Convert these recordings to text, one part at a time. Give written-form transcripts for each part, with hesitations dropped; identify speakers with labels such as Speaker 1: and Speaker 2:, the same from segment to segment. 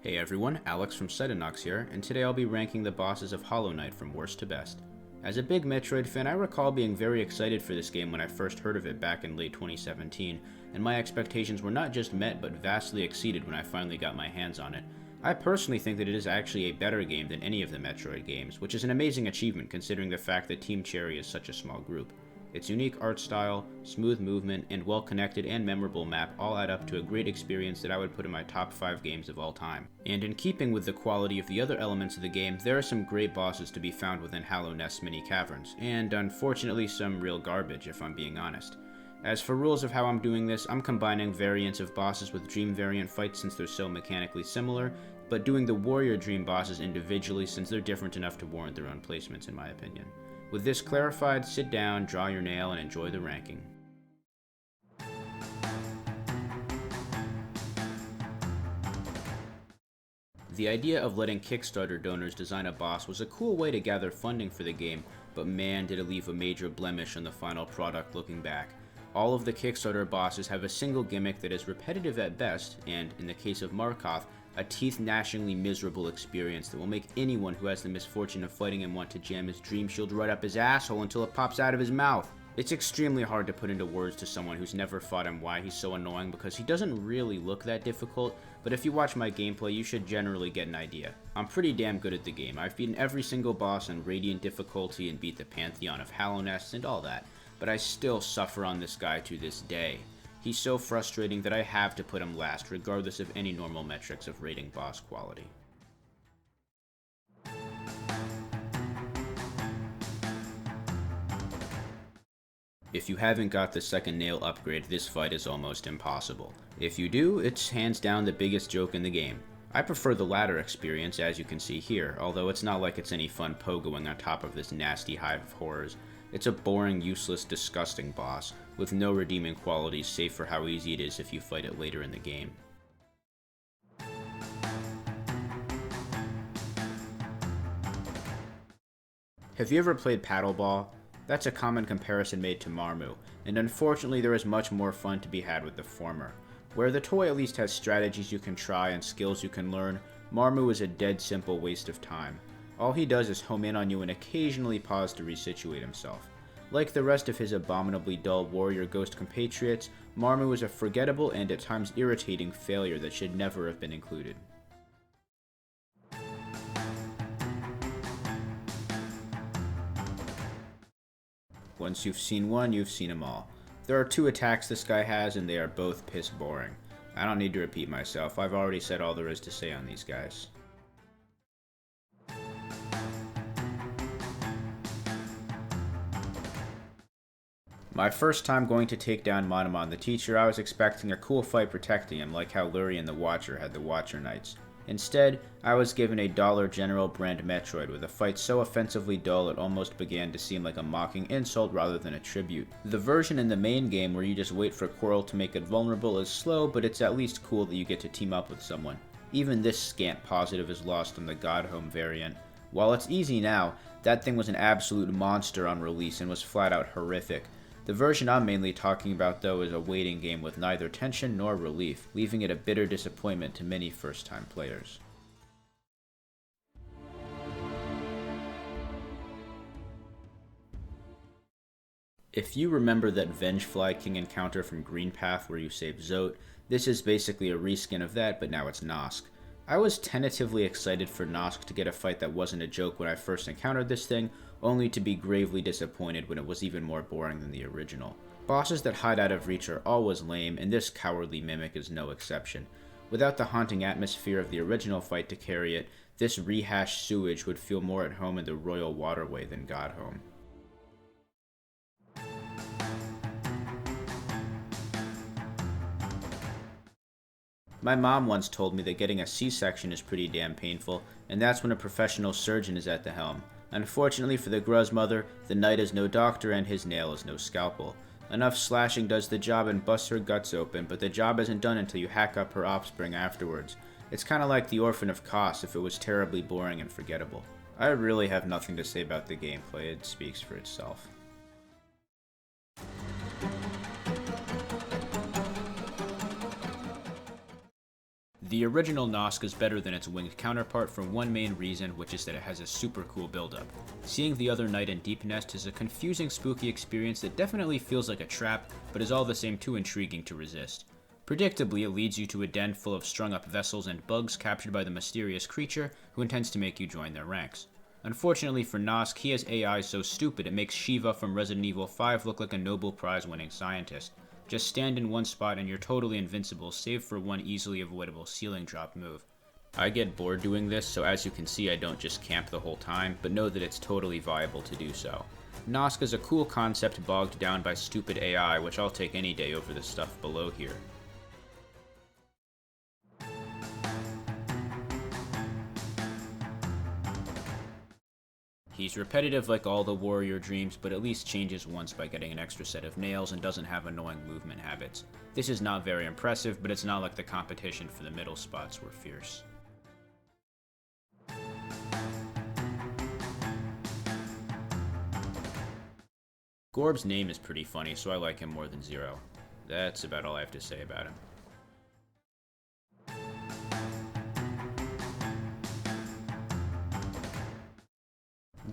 Speaker 1: Hey everyone, Alex from Cytonox here, and today I'll be ranking the bosses of Hollow Knight from worst to best. As a big Metroid fan, I recall being very excited for this game when I first heard of it back in late 2017, and my expectations were not just met but vastly exceeded when I finally got my hands on it. I personally think that it is actually a better game than any of the Metroid games, which is an amazing achievement considering the fact that Team Cherry is such a small group. Its unique art style, smooth movement, and well-connected and memorable map all add up to a great experience that I would put in my top 5 games of all time. And in keeping with the quality of the other elements of the game, there are some great bosses to be found within Hallownest's mini caverns, and unfortunately some real garbage if I'm being honest. As for rules of how I'm doing this, I'm combining variants of bosses with Dream variant fights since they're so mechanically similar, but doing the Warrior Dream bosses individually since they're different enough to warrant their own placements in my opinion. With this clarified, sit down, draw your nail, and enjoy the ranking. The idea of letting Kickstarter donors design a boss was a cool way to gather funding for the game, but man did it leave a major blemish on the final product looking back. All of the Kickstarter bosses have a single gimmick that is repetitive at best, and, in the case of Markoth, a teeth-gnashingly miserable experience that will make anyone who has the misfortune of fighting him want to jam his dream shield right up his asshole until it pops out of his mouth. It's extremely hard to put into words to someone who's never fought him why he's so annoying because he doesn't really look that difficult, but if you watch my gameplay you should generally get an idea. I'm pretty damn good at the game. I've beaten every single boss on Radiant difficulty and beat the Pantheon of Hallownest and all that, but I still suffer on this guy to this day. He's so frustrating that I have to put him last, regardless of any normal metrics of rating boss quality. If you haven't got the second nail upgrade, this fight is almost impossible. If you do, it's hands down the biggest joke in the game. I prefer the latter experience, as you can see here, although it's not like it's any fun pogoing on top of this nasty hive of horrors. It's a boring, useless, disgusting boss, with no redeeming qualities save for how easy it is if you fight it later in the game. Have you ever played Paddleball? That's a common comparison made to Marmu, and unfortunately there is much more fun to be had with the former. Where the toy at least has strategies you can try and skills you can learn, Marmu is a dead simple waste of time. All he does is home in on you and occasionally pause to resituate himself. Like the rest of his abominably dull warrior ghost compatriots, Marmu is a forgettable and at times irritating failure that should never have been included. Once you've seen one, you've seen them all. There are 2 attacks this guy has and they are both piss boring. I don't need to repeat myself, I've already said all there is to say on these guys. My first time going to take down Monomon the Teacher, I was expecting a cool fight protecting him like how Lurian the Watcher had the Watcher Knights. Instead, I was given a Dollar General brand Metroid with a fight so offensively dull it almost began to seem like a mocking insult rather than a tribute. The version in the main game where you just wait for Quirrell to make it vulnerable is slow, but it's at least cool that you get to team up with someone. Even this scant positive is lost on the Godhome variant. While it's easy now, that thing was an absolute monster on release and was flat out horrific. The version I'm mainly talking about though is a waiting game with neither tension nor relief, leaving it a bitter disappointment to many first-time players. If you remember that Vengefly King encounter from Green Path where you save Zote, this is basically a reskin of that, but now it's Nosk. I was tentatively excited for Nosk to get a fight that wasn't a joke when I first encountered this thing, only to be gravely disappointed when it was even more boring than the original. Bosses that hide out of reach are always lame, and this cowardly mimic is no exception. Without the haunting atmosphere of the original fight to carry it, this rehashed sewage would feel more at home in the Royal Waterway than Godhome. My mom once told me that getting a C-section is pretty damn painful, and that's when a professional surgeon is at the helm. Unfortunately for the Gruz mother, the knight is no doctor and his nail is no scalpel. Enough slashing does the job and busts her guts open, but the job isn't done until you hack up her offspring afterwards. It's kinda like the Orphan of Kos if it was terribly boring and forgettable. I really have nothing to say about the gameplay, it speaks for itself. The original Nosk is better than its winged counterpart for one main reason, which is that it has a super cool build-up. Seeing the other knight in Deep Nest is a confusing, spooky experience that definitely feels like a trap, but is all the same too intriguing to resist. Predictably, it leads you to a den full of strung-up vessels and bugs captured by the mysterious creature who intends to make you join their ranks. Unfortunately for Nosk, he has AI so stupid it makes Shiva from Resident Evil 5 look like a Nobel Prize-winning scientist. Just stand in one spot and you're totally invincible, save for one easily avoidable ceiling drop move. I get bored doing this, so as you can see I don't just camp the whole time, but know that it's totally viable to do so. Nosk is a cool concept bogged down by stupid AI, which I'll take any day over the stuff below here. He's repetitive like all the warrior dreams, but at least changes once by getting an extra set of nails and doesn't have annoying movement habits. This is not very impressive, but it's not like the competition for the middle spots were fierce. Gorb's name is pretty funny, so I like him more than Zero. That's about all I have to say about him.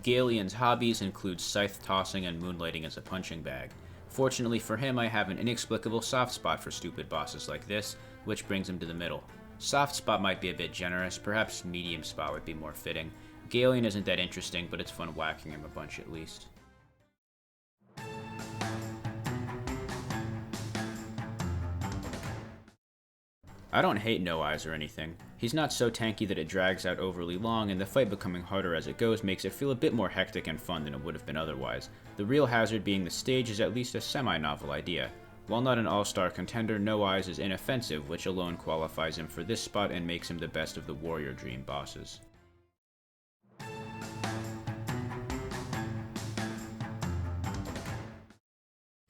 Speaker 1: Galion's hobbies include scythe tossing and moonlighting as a punching bag. Fortunately for him, I have an inexplicable soft spot for stupid bosses like this, which brings him to the middle. Soft spot might be a bit generous, perhaps medium spot would be more fitting. Galion isn't that interesting, but it's fun whacking him a bunch at least. I don't hate No Eyes or anything. He's not so tanky that it drags out overly long, and the fight becoming harder as it goes makes it feel a bit more hectic and fun than it would have been otherwise. The real hazard being the stage is at least a semi-novel idea. While not an all-star contender, No Eyes is inoffensive, which alone qualifies him for this spot and makes him the best of the Warrior Dream bosses.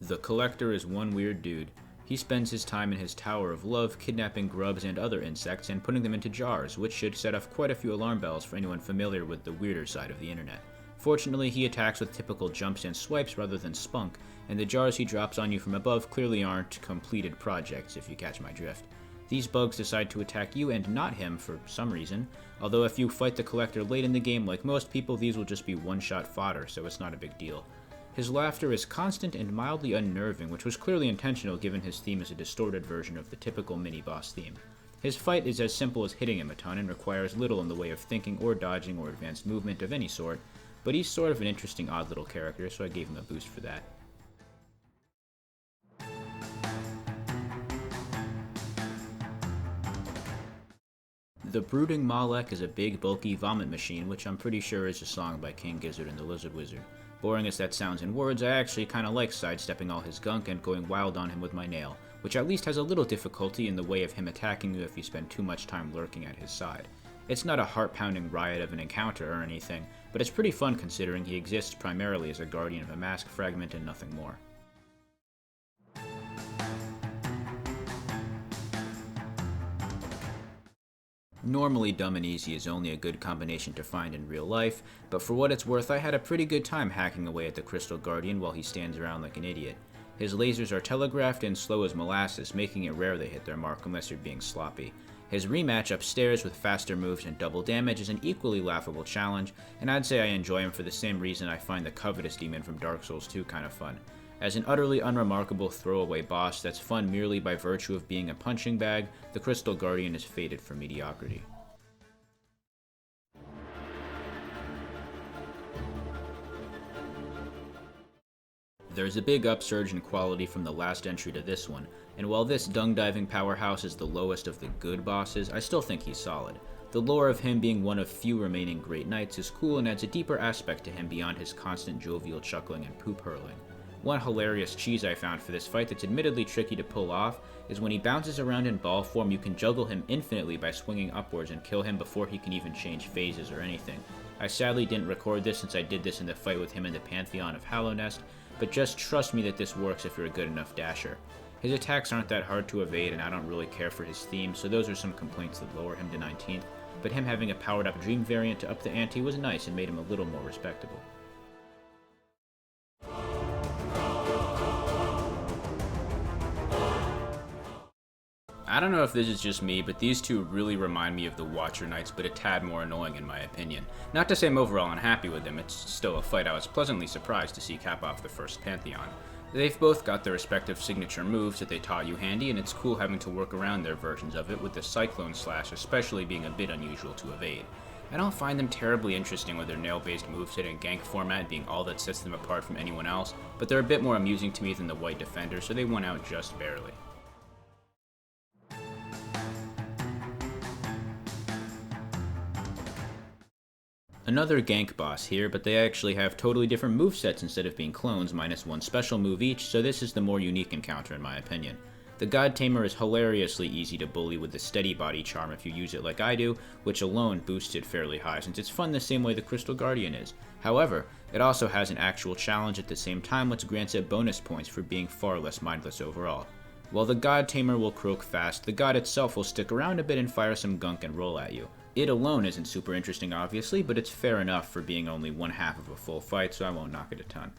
Speaker 1: The Collector is one weird dude. He spends his time in his Tower of Love kidnapping grubs and other insects and putting them into jars, which should set off quite a few alarm bells for anyone familiar with the weirder side of the internet. Fortunately, he attacks with typical jumps and swipes rather than spunk, and the jars he drops on you from above clearly aren't completed projects, if you catch my drift. These bugs decide to attack you and not him for some reason, although if you fight the Collector late in the game like most people, these will just be one-shot fodder, so it's not a big deal. His laughter is constant and mildly unnerving, which was clearly intentional given his theme is a distorted version of the typical mini-boss theme. His fight is as simple as hitting him a ton and requires little in the way of thinking or dodging or advanced movement of any sort, but he's sort of an interesting odd little character, so I gave him a boost for that. The Brooding Malek is a big, bulky vomit machine, which I'm pretty sure is a song by King Gizzard and the Lizard Wizard. Boring as that sounds in words, I actually kinda like sidestepping all his gunk and going wild on him with my nail, which at least has a little difficulty in the way of him attacking you if you spend too much time lurking at his side. It's not a heart-pounding riot of an encounter or anything, but it's pretty fun considering he exists primarily as a guardian of a mask fragment and nothing more. Normally, Dumb and Easy is only a good combination to find in real life, but for what it's worth, I had a pretty good time hacking away at the Crystal Guardian while he stands around like an idiot. His lasers are telegraphed and slow as molasses, making it rare they hit their mark unless you're being sloppy. His rematch upstairs with faster moves and double damage is an equally laughable challenge, and I'd say I enjoy him for the same reason I find the Covetous Demon from Dark Souls 2 kind of fun. As an utterly unremarkable throwaway boss that's fun merely by virtue of being a punching bag, the Crystal Guardian is fated for mediocrity. There's a big upsurge in quality from the last entry to this one, and while this dung-diving powerhouse is the lowest of the good bosses, I still think he's solid. The lore of him being one of few remaining great knights is cool and adds a deeper aspect to him beyond his constant jovial chuckling and poop hurling. One hilarious cheese I found for this fight that's admittedly tricky to pull off is when he bounces around in ball form, you can juggle him infinitely by swinging upwards and kill him before he can even change phases or anything. I sadly didn't record this since I did this in the fight with him in the Pantheon of Hallownest, but just trust me that this works if you're a good enough dasher. His attacks aren't that hard to evade and I don't really care for his theme, so those are some complaints that lower him to 19th, but him having a powered up Dream variant to up the ante was nice and made him a little more respectable. I don't know if this is just me, but these two really remind me of the Watcher Knights, but a tad more annoying in my opinion. Not to say I'm overall unhappy with them, it's still a fight I was pleasantly surprised to see cap off the first Pantheon. They've both got their respective signature moves that they taught you handy, and it's cool having to work around their versions of it, with the Cyclone Slash especially being a bit unusual to evade. I don't find them terribly interesting with their nail-based moveset and gank format being all that sets them apart from anyone else, but they're a bit more amusing to me than the White Defender, so they won out just barely. Another gank boss here, but they actually have totally different movesets instead of being clones, minus one special move each, so this is the more unique encounter in my opinion. The God Tamer is hilariously easy to bully with the Steady Body charm if you use it like I do, which alone boosts it fairly high since it's fun the same way the Crystal Guardian is. However, it also has an actual challenge at the same time which grants it bonus points for being far less mindless overall. While the God Tamer will croak fast, the god itself will stick around a bit and fire some gunk and roll at you. It alone isn't super interesting obviously, but it's fair enough for being only one half of a full fight, so I won't knock it a ton.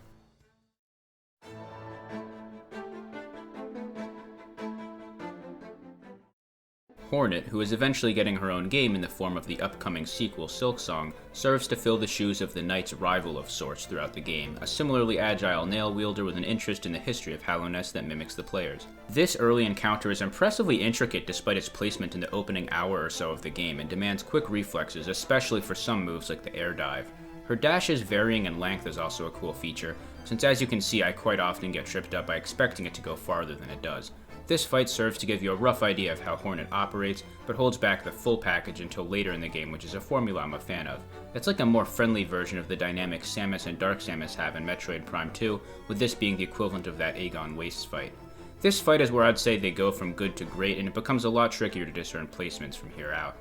Speaker 1: Hornet, who is eventually getting her own game in the form of the upcoming sequel Silksong, serves to fill the shoes of the Knight's rival of sorts throughout the game, a similarly agile nail wielder with an interest in the history of Hallownest that mimics the players. This early encounter is impressively intricate despite its placement in the opening hour or so of the game and demands quick reflexes, especially for some moves like the air dive. Her dash's varying in length is also a cool feature, since as you can see I quite often get tripped up by expecting it to go farther than it does. This fight serves to give you a rough idea of how Hornet operates, but holds back the full package until later in the game, which is a formula I'm a fan of. It's like a more friendly version of the dynamics Samus and Dark Samus have in Metroid Prime 2, with this being the equivalent of that Aegon Wastes fight. This fight is where I'd say they go from good to great, and it becomes a lot trickier to discern placements from here out.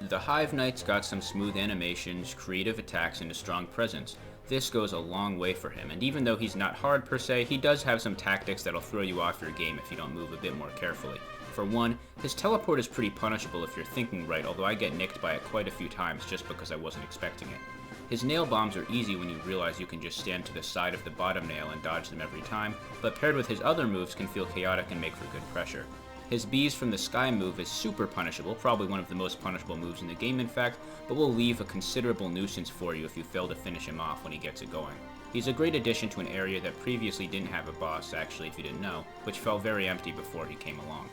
Speaker 1: The Hive Knight's got some smooth animations, creative attacks, and a strong presence. This goes a long way for him, and even though he's not hard per se, he does have some tactics that'll throw you off your game if you don't move a bit more carefully. For one, his teleport is pretty punishable if you're thinking right, although I get nicked by it quite a few times just because I wasn't expecting it. His nail bombs are easy when you realize you can just stand to the side of the bottom nail and dodge them every time, but paired with his other moves can feel chaotic and make for good pressure. His Bees from the Sky move is super punishable, probably one of the most punishable moves in the game in fact, but will leave a considerable nuisance for you if you fail to finish him off when he gets it going. He's a great addition to an area that previously didn't have a boss, actually if you didn't know, which felt very empty before he came along.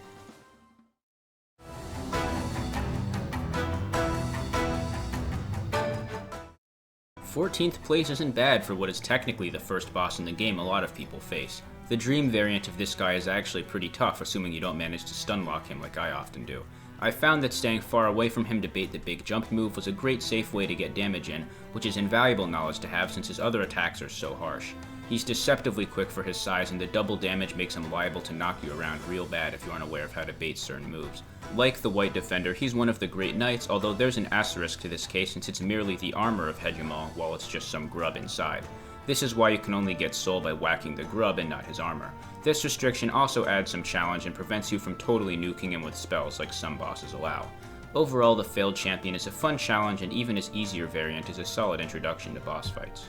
Speaker 1: "14th place isn't bad for what is technically the first boss in the game a lot of people face. The Dream variant of this guy is actually pretty tough, assuming you don't manage to stun lock him like I often do. I found that staying far away from him to bait the big jump move was a great safe way to get damage in, which is invaluable knowledge to have since his other attacks are so harsh. He's deceptively quick for his size, and the double damage makes him liable to knock you around real bad if you aren't aware of how to bait certain moves. Like the White Defender, he's one of the great knights, although there's an asterisk to this case since it's merely the armor of Hegemal, while it's just some grub inside. This is why you can only get soul by whacking the grub and not his armor. This restriction also adds some challenge and prevents you from totally nuking him with spells like some bosses allow. Overall, the Failed Champion is a fun challenge, and even his easier variant is a solid introduction to boss fights.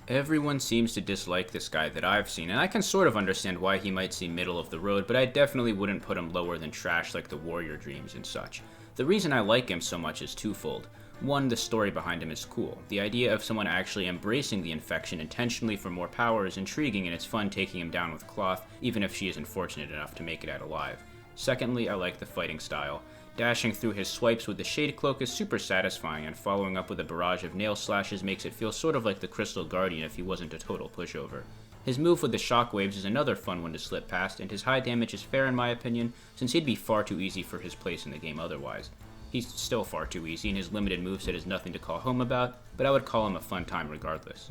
Speaker 1: Everyone seems to dislike this guy that I've seen, and I can sort of understand why he might seem middle of the road, but I definitely wouldn't put him lower than trash like the Warrior Dreams and such. The reason I like him so much is twofold. One, the story behind him is cool. The idea of someone actually embracing the infection intentionally for more power is intriguing, and it's fun taking him down with cloth, even if she isn't fortunate enough to make it out alive. Secondly, I like the fighting style. Dashing through his swipes with the Shade Cloak is super satisfying, and following up with a barrage of nail slashes makes it feel sort of like the Crystal Guardian if he wasn't a total pushover. His move with the shockwaves is another fun one to slip past, and his high damage is fair in my opinion, since he'd be far too easy for his place in the game otherwise. He's still far too easy, and his limited moveset is nothing to call home about, but I would call him a fun time regardless.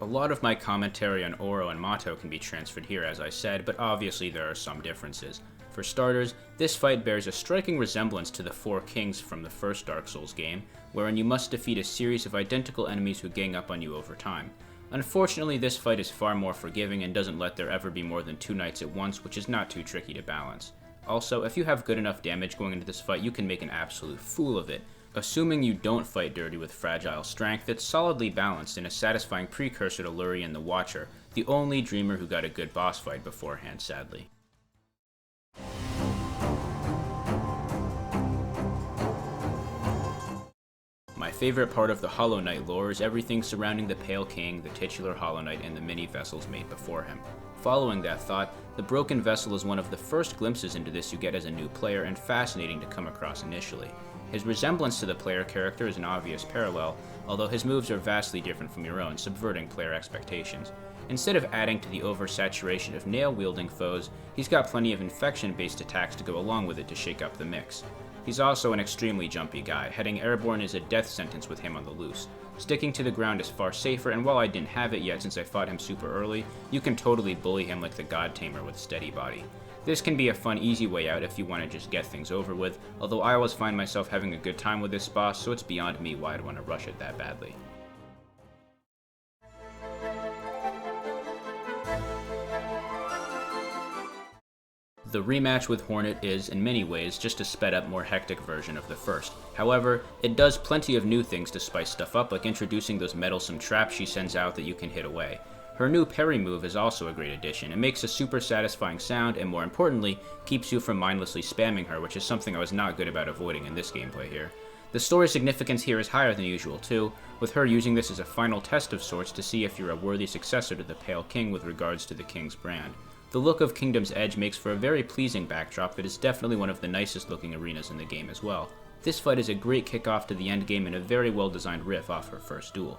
Speaker 1: A lot of my commentary on Oro and Mato can be transferred here as I said, but obviously there are some differences. For starters, this fight bears a striking resemblance to the Four Kings from the first Dark Souls game, wherein you must defeat a series of identical enemies who gang up on you over time. Unfortunately, this fight is far more forgiving and doesn't let there ever be more than 2 knights at once, which is not too tricky to balance. Also, if you have good enough damage going into this fight, you can make an absolute fool of it. Assuming you don't fight dirty with fragile strength, it's solidly balanced and a satisfying precursor to Lurien the Watcher, the only dreamer who got a good boss fight beforehand, sadly. My favorite part of the Hollow Knight lore is everything surrounding the Pale King, the titular Hollow Knight, and the many vessels made before him. Following that thought, the Broken Vessel is one of the first glimpses into this you get as a new player and fascinating to come across initially. His resemblance to the player character is an obvious parallel, although his moves are vastly different from your own, subverting player expectations. Instead of adding to the oversaturation of nail-wielding foes, he's got plenty of infection-based attacks to go along with it to shake up the mix. He's also an extremely jumpy guy. Heading airborne is a death sentence with him on the loose. Sticking to the ground is far safer, and while I didn't have it yet since I fought him super early, you can totally bully him like the God Tamer with steady body. This can be a fun, easy way out if you want to just get things over with, although I always find myself having a good time with this boss, so it's beyond me why I'd want to rush it that badly. The rematch with Hornet is, in many ways, just a sped-up, more hectic version of the first. However, it does plenty of new things to spice stuff up, like introducing those meddlesome traps she sends out that you can hit away. Her new parry move is also a great addition. It makes a super satisfying sound, and more importantly, keeps you from mindlessly spamming her, which is something I was not good about avoiding in this gameplay here. The story significance here is higher than usual too, with her using this as a final test of sorts to see if you're a worthy successor to the Pale King with regards to the King's brand. The look of Kingdom's Edge makes for a very pleasing backdrop that is definitely one of the nicest looking arenas in the game as well. This fight is a great kickoff to the endgame and a very well designed riff off her first duel.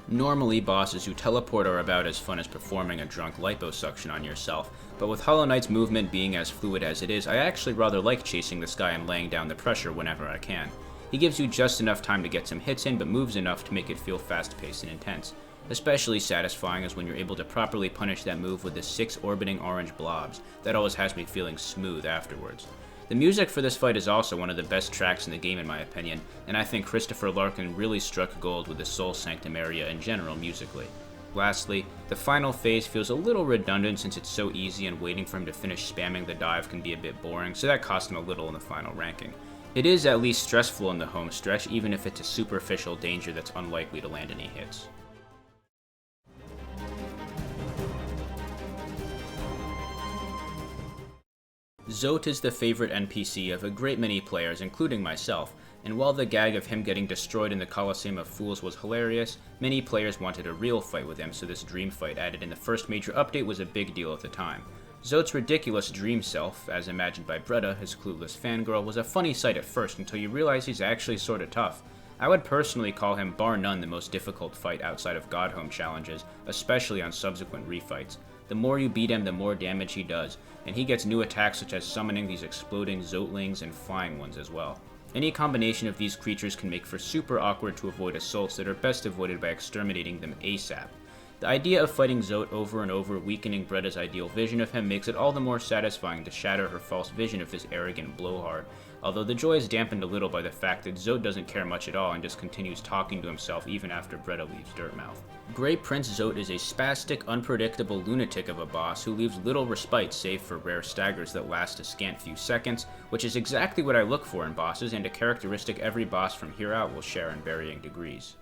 Speaker 1: Normally, bosses who teleport are about as fun as performing a drunk liposuction on yourself, but with Hollow Knight's movement being as fluid as it is, I actually rather like chasing this guy and laying down the pressure whenever I can. He gives you just enough time to get some hits in, but moves enough to make it feel fast-paced and intense. Especially satisfying is when you're able to properly punish that move with the 6 orbiting orange blobs. That always has me feeling smooth afterwards. The music for this fight is also one of the best tracks in the game in my opinion, and I think Christopher Larkin really struck gold with the Soul Sanctum area in general musically. Lastly, the final phase feels a little redundant since it's so easy and waiting for him to finish spamming the dive can be a bit boring, so that cost him a little in the final ranking. It is at least stressful in the home stretch, even if it's a superficial danger that's unlikely to land any hits. Zote is the favorite NPC of a great many players, including myself, and while the gag of him getting destroyed in the Coliseum of Fools was hilarious, many players wanted a real fight with him, so this dream fight added in the first major update was a big deal at the time. Zote's ridiculous dream self, as imagined by Bretta, his clueless fangirl, was a funny sight at first until you realize he's actually sorta tough. I would personally call him bar none the most difficult fight outside of Godhome challenges, especially on subsequent refights. The more you beat him, the more damage he does, and he gets new attacks such as summoning these exploding Zotelings and flying ones as well. Any combination of these creatures can make for super awkward to avoid assaults that are best avoided by exterminating them ASAP. The idea of fighting Zote over and over, weakening Bretta's ideal vision of him, makes it all the more satisfying to shatter her false vision of this arrogant blowhard, although the joy is dampened a little by the fact that Zote doesn't care much at all and just continues talking to himself even after Bretta leaves Dirtmouth. Great Prince Zote is a spastic, unpredictable lunatic of a boss who leaves little respite save for rare staggers that last a scant few seconds, which is exactly what I look for in bosses and a characteristic every boss from here out will share in varying degrees.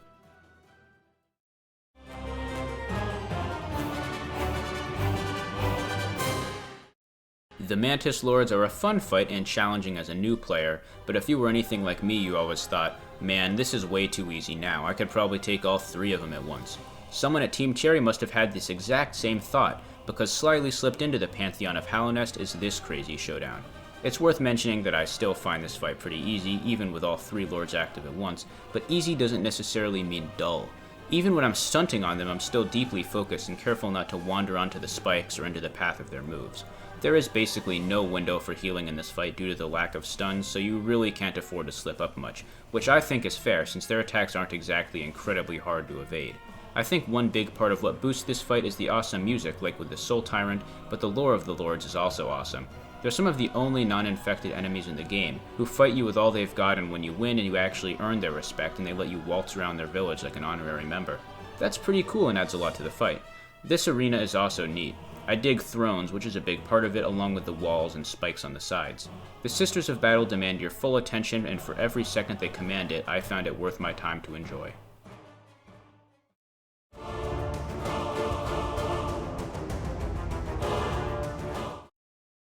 Speaker 1: The Mantis Lords are a fun fight and challenging as a new player, but if you were anything like me you always thought, man, this is way too easy now, I could probably take all 3 of them at once. Someone at Team Cherry must have had this exact same thought, because slyly slipped into the Pantheon of Hallownest is this crazy showdown. It's worth mentioning that I still find this fight pretty easy, even with all 3 lords active at once, but easy doesn't necessarily mean dull. Even when I'm stunting on them, I'm still deeply focused and careful not to wander onto the spikes or into the path of their moves. There is basically no window for healing in this fight due to the lack of stuns, so you really can't afford to slip up much, which I think is fair since their attacks aren't exactly incredibly hard to evade. I think one big part of what boosts this fight is the awesome music, like with the Soul Tyrant, but the lore of the lords is also awesome. They're some of the only non-infected enemies in the game, who fight you with all they've got, and when you win and you actually earn their respect and they let you waltz around their village like an honorary member. That's pretty cool and adds a lot to the fight. This arena is also neat. I dig thrones, which is a big part of it, along with the walls and spikes on the sides. The Sisters of Battle demand your full attention, and for every second they command it, I found it worth my time to enjoy.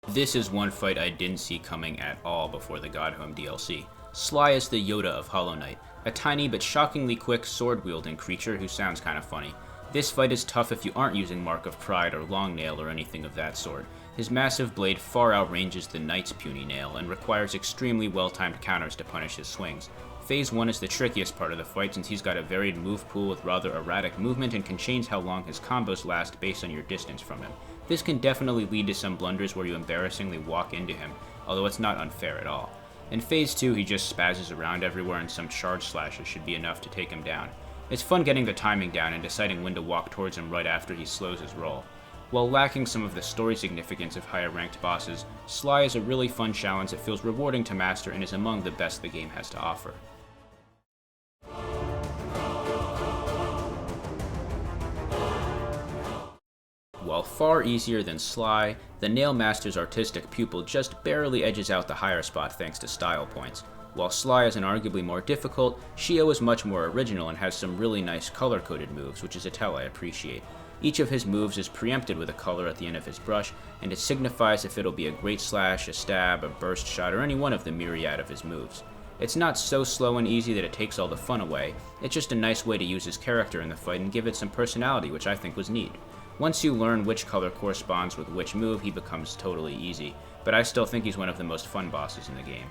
Speaker 1: This is one fight I didn't see coming at all before the Godhome DLC. Sly is the Yoda of Hollow Knight, a tiny but shockingly quick sword-wielding creature who sounds kinda funny. This fight is tough if you aren't using Mark of Pride or Long Nail or anything of that sort. His massive blade far outranges the Knight's puny nail and requires extremely well-timed counters to punish his swings. Phase 1 is the trickiest part of the fight since he's got a varied move pool with rather erratic movement and can change how long his combos last based on your distance from him. This can definitely lead to some blunders where you embarrassingly walk into him, although it's not unfair at all. In Phase 2, he just spazzes around everywhere and some charge slashes should be enough to take him down. It's fun getting the timing down and deciding when to walk towards him right after he slows his roll. While lacking some of the story significance of higher ranked bosses, Sly is a really fun challenge that feels rewarding to master and is among the best the game has to offer. While far easier than Sly, the Nail Master's artistic pupil just barely edges out the higher spot thanks to style points. While Sly is arguably more difficult, Shio is much more original and has some really nice color-coded moves, which is a tell I appreciate. Each of his moves is preempted with a color at the end of his brush, and it signifies if it'll be a great slash, a stab, a burst shot, or any one of the myriad of his moves. It's not so slow and easy that it takes all the fun away, it's just a nice way to use his character in the fight and give it some personality, which I think was neat. Once you learn which color corresponds with which move, he becomes totally easy, but I still think he's one of the most fun bosses in the game.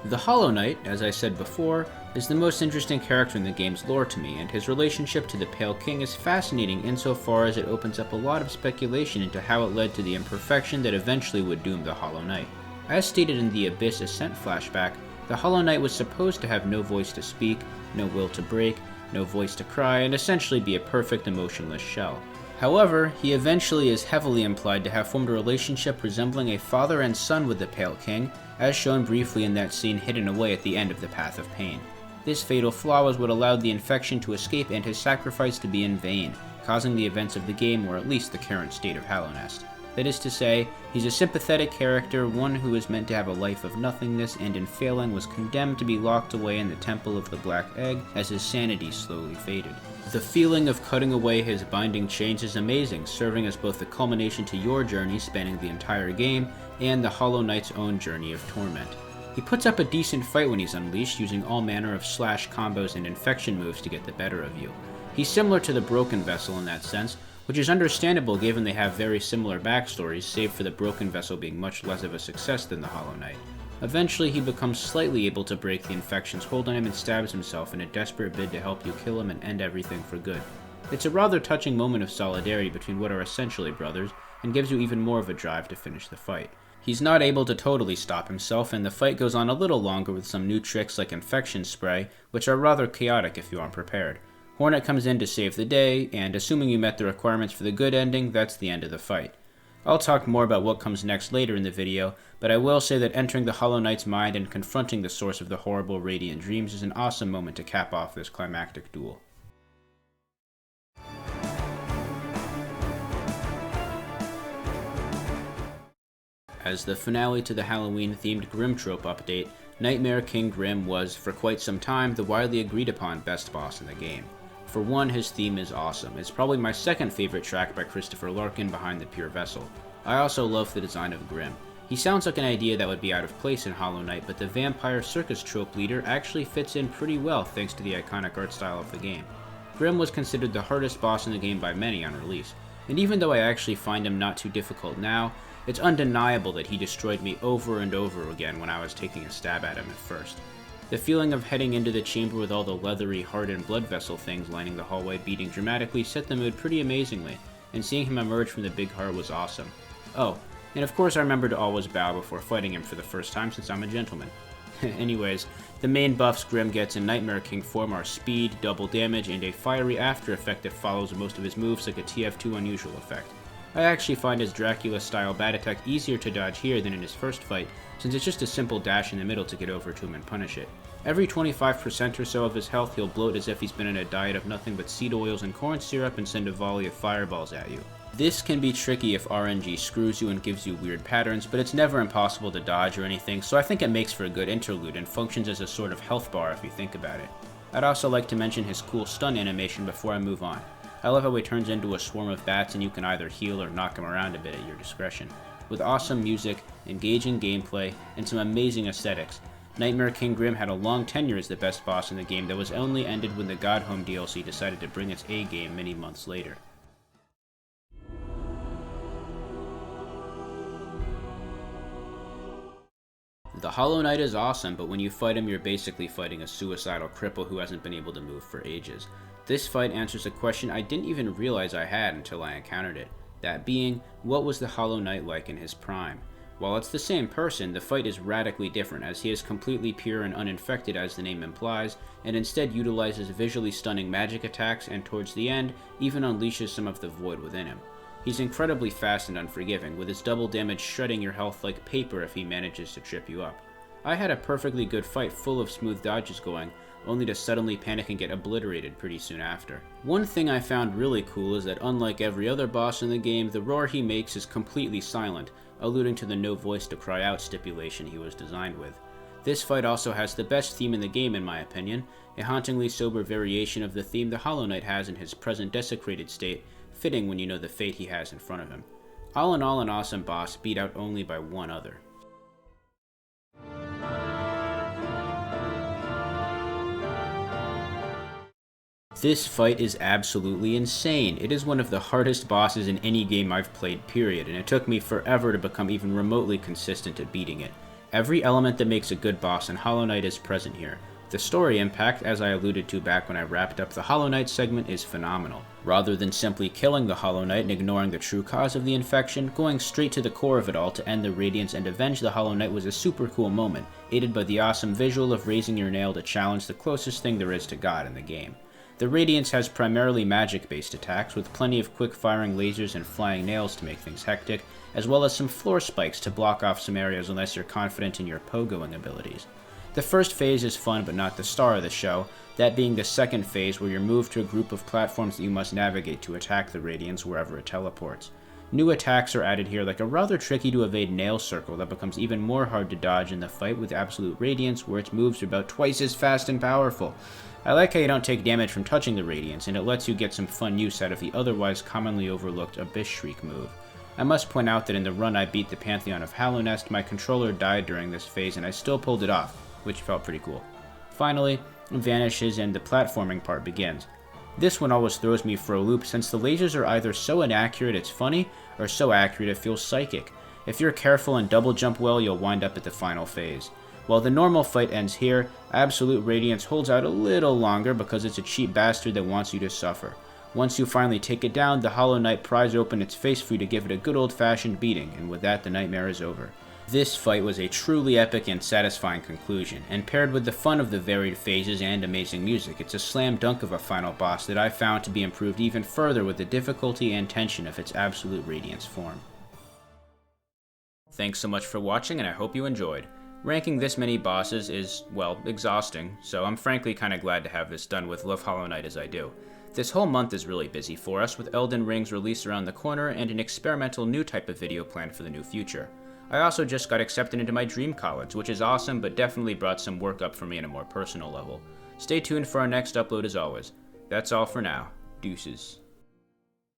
Speaker 1: The Hollow Knight, as I said before, is the most interesting character in the game's lore to me, and his relationship to the Pale King is fascinating insofar as it opens up a lot of speculation into how it led to the imperfection that eventually would doom the Hollow Knight. As stated in the Abyss Ascent flashback, the Hollow Knight was supposed to have no voice to speak, no will to break, no voice to cry, and essentially be a perfect emotionless shell. However, he eventually is heavily implied to have formed a relationship resembling a father and son with the Pale King, as shown briefly in that scene hidden away at the end of the Path of Pain. This fatal flaw was what allowed the infection to escape and his sacrifice to be in vain, causing the events of the game, or at least the current state of Hallownest. That is to say, he's a sympathetic character, one who is meant to have a life of nothingness and in failing was condemned to be locked away in the Temple of the Black Egg as his sanity slowly faded. The feeling of cutting away his binding chains is amazing, serving as both the culmination to your journey spanning the entire game and the Hollow Knight's own journey of torment. He puts up a decent fight when he's unleashed, using all manner of slash combos and infection moves to get the better of you. He's similar to the Broken Vessel in that sense, which is understandable given they have very similar backstories, save for the Broken Vessel being much less of a success than the Hollow Knight. Eventually, he becomes slightly able to break the infection's hold on him and stabs himself in a desperate bid to help you kill him and end everything for good. It's a rather touching moment of solidarity between what are essentially brothers, and gives you even more of a drive to finish the fight. He's not able to totally stop himself, and the fight goes on a little longer with some new tricks like Infection Spray, which are rather chaotic if you aren't prepared. Hornet comes in to save the day, and assuming you met the requirements for the good ending, that's the end of the fight. I'll talk more about what comes next later in the video, but I will say that entering the Hollow Knight's mind and confronting the source of the horrible Radiant Dreams is an awesome moment to cap off this climactic duel. As the finale to the Halloween-themed Grimm trope update, Nightmare King Grimm was, for quite some time, the widely agreed upon best boss in the game. For one, his theme is awesome. It's probably my second favorite track by Christopher Larkin behind the Pure Vessel. I also love the design of Grimm. He sounds like an idea that would be out of place in Hollow Knight, but the vampire circus trope leader actually fits in pretty well thanks to the iconic art style of the game. Grimm was considered the hardest boss in the game by many on release, and even though I actually find him not too difficult now, it's undeniable that he destroyed me over and over again when I was taking a stab at him at first. The feeling of heading into the chamber with all the leathery, hardened blood vessel things lining the hallway beating dramatically set the mood pretty amazingly, and seeing him emerge from the big heart was awesome. Oh, and of course I remember to always bow before fighting him for the first time since I'm a gentleman. Anyways, the main buffs Grimm gets in Nightmare King form are speed, double damage, and a fiery after effect that follows most of his moves like a TF2 unusual effect. I actually find his Dracula-style bat attack easier to dodge here than in his first fight, since it's just a simple dash in the middle to get over to him and punish it. Every 25% or so of his health he'll bloat as if he's been on a diet of nothing but seed oils and corn syrup and send a volley of fireballs at you. This can be tricky if RNG screws you and gives you weird patterns, but it's never impossible to dodge or anything, so I think it makes for a good interlude and functions as a sort of health bar if you think about it. I'd also like to mention his cool stun animation before I move on. I love how he turns into a swarm of bats and you can either heal or knock him around a bit at your discretion. With awesome music, engaging gameplay, and some amazing aesthetics, Nightmare King Grimm had a long tenure as the best boss in the game that was only ended when the Godhome DLC decided to bring its A game many months later. The Hollow Knight is awesome, but when you fight him, you're basically fighting a suicidal cripple who hasn't been able to move for ages. This fight answers a question I didn't even realize I had until I encountered it. That being, what was the Hollow Knight like in his prime? While it's the same person, the fight is radically different, as he is completely pure and uninfected as the name implies, and instead utilizes visually stunning magic attacks and towards the end, even unleashes some of the void within him. He's incredibly fast and unforgiving, with his double damage shredding your health like paper if he manages to trip you up. I had a perfectly good fight full of smooth dodges going, only to suddenly panic and get obliterated pretty soon after. One thing I found really cool is that unlike every other boss in the game, the roar he makes is completely silent, alluding to the no voice to cry out stipulation he was designed with. This fight also has the best theme in the game in my opinion, a hauntingly sober variation of the theme the Hollow Knight has in his present desecrated state, fitting when you know the fate he has in front of him. All in all, an awesome boss, beat out only by one other. This fight is absolutely insane. It is one of the hardest bosses in any game I've played, period, and it took me forever to become even remotely consistent at beating it. Every element that makes a good boss in Hollow Knight is present here. The story impact, as I alluded to back when I wrapped up the Hollow Knight segment, is phenomenal. Rather than simply killing the Hollow Knight and ignoring the true cause of the infection, going straight to the core of it all to end the Radiance and avenge the Hollow Knight was a super cool moment, aided by the awesome visual of raising your nail to challenge the closest thing there is to God in the game. The Radiance has primarily magic-based attacks, with plenty of quick-firing lasers and flying nails to make things hectic, as well as some floor spikes to block off some areas unless you're confident in your pogoing abilities. The first phase is fun but not the star of the show, that being the second phase where you're moved to a group of platforms that you must navigate to attack the Radiance wherever it teleports. New attacks are added here like a rather tricky to evade nail circle that becomes even more hard to dodge in the fight with Absolute Radiance, where its moves are about twice as fast and powerful. I like how you don't take damage from touching the Radiance, and it lets you get some fun use out of the otherwise commonly overlooked Abyss Shriek move. I must point out that in the run I beat the Pantheon of Hallownest, my controller died during this phase and I still pulled it off, which felt pretty cool. Finally, it vanishes and the platforming part begins. This one always throws me for a loop since the lasers are either so inaccurate it's funny, or so accurate it feels psychic. If you're careful and double jump well, you'll wind up at the final phase. While the normal fight ends here, Absolute Radiance holds out a little longer because it's a cheap bastard that wants you to suffer. Once you finally take it down, the Hollow Knight pries open its face for you to give it a good old-fashioned beating, and with that the nightmare is over. This fight was a truly epic and satisfying conclusion, and paired with the fun of the varied phases and amazing music, it's a slam dunk of a final boss that I found to be improved even further with the difficulty and tension of its Absolute Radiance form. Thanks so much for watching, and I hope you enjoyed. Ranking this many bosses is, well, exhausting, so I'm frankly kinda glad to have this done with Love Hollow Knight as I do. This whole month is really busy for us, with Elden Ring's release around the corner and an experimental new type of video planned for the new future. I also just got accepted into my dream college, which is awesome but definitely brought some work up for me on a more personal level. Stay tuned for our next upload as always. That's all for now. Deuces.